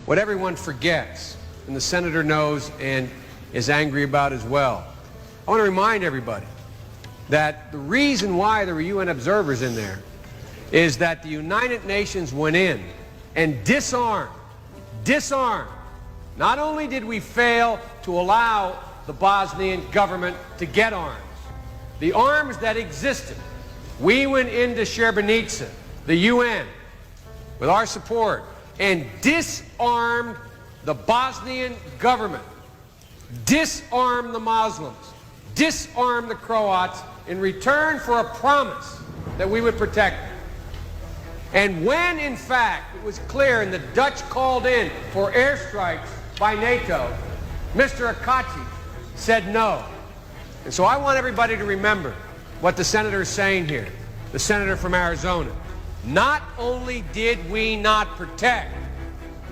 what everyone forgets, and the senator knows and is angry about as well. I want to remind everybody that the reason why there were UN observers in there is that the United Nations went in and disarmed. Not only did we fail to allow the Bosnian government to get arms, the arms that existed, we went into Srebrenica, the UN, with our support, and disarmed the Bosnian government, disarmed the Muslims, disarmed the Croats in return for a promise that we would protect them. And when, in fact, it was clear and the Dutch called in for airstrikes by NATO, Mr. Akachi said no. And so I want everybody to remember what the senator is saying here, the senator from Arizona. Not only did we not protect,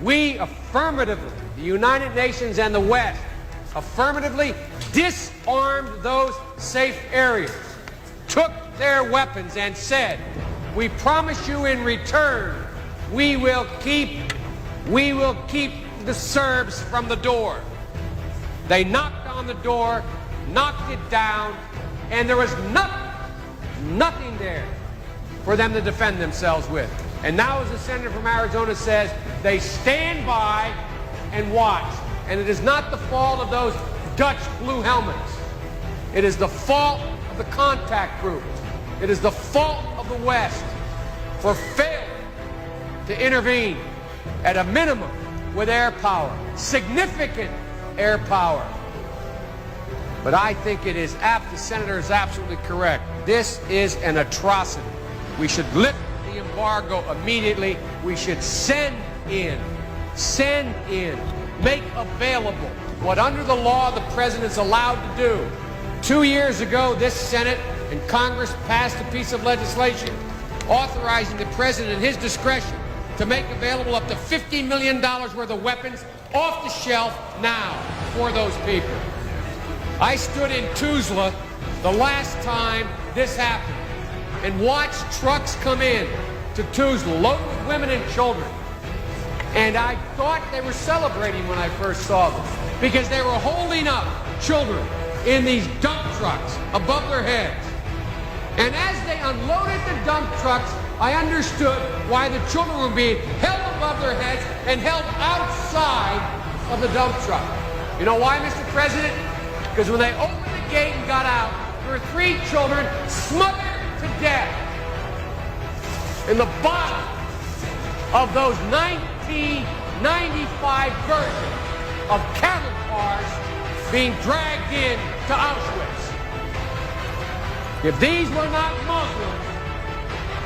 we affirmatively, the United Nations and the West, affirmatively disarmed those safe areas, took their weapons and said, we promise you in return, we will keep the Serbs from the door. They knocked on the door, knocked it down, and there was nothing there for them to defend themselves with. And now, as the senator from Arizona says, they stand by and watch. And it is not the fault of those Dutch blue helmets. It is the fault of the contact group. It is the fault of the West for failing to intervene at a minimum with air power, significant air power. But I think it is apt, the senator is absolutely correct. This is an atrocity. We should lift the embargo immediately. We should send in, make available what under the law the president is allowed to do. 2 years ago, this Senate and Congress passed a piece of legislation authorizing the president at his discretion to make available up to $50 million worth of weapons off the shelf now for those people. I stood in Tuzla the last time this happened and watched trucks come in to Tuzla loaded with women and children. And I thought they were celebrating when I first saw them because they were holding up children in these dump trucks above their heads. And as they unloaded the dump trucks, I understood why the children were being held above their heads and held outside of the dump truck. You know why, Mr. President? Because when they opened the gate and got out, there were 3 children smothered to death in the bottom of those 1995 versions of cattle cars being dragged in to Auschwitz. If these were not Muslims,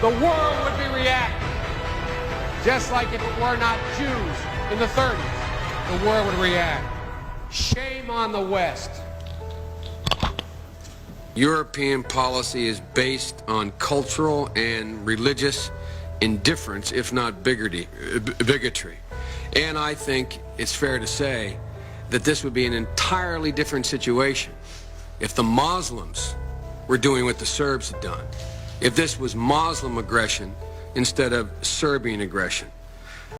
the world would be reacting. Just like if it were not Jews in the 30s, the world would react. Shame on the West. European policy is based on cultural and religious indifference, if not bigotry. And I think it's fair to say that this would be an entirely different situation if the Muslims were doing what the Serbs had done, if this was Muslim aggression instead of Serbian aggression.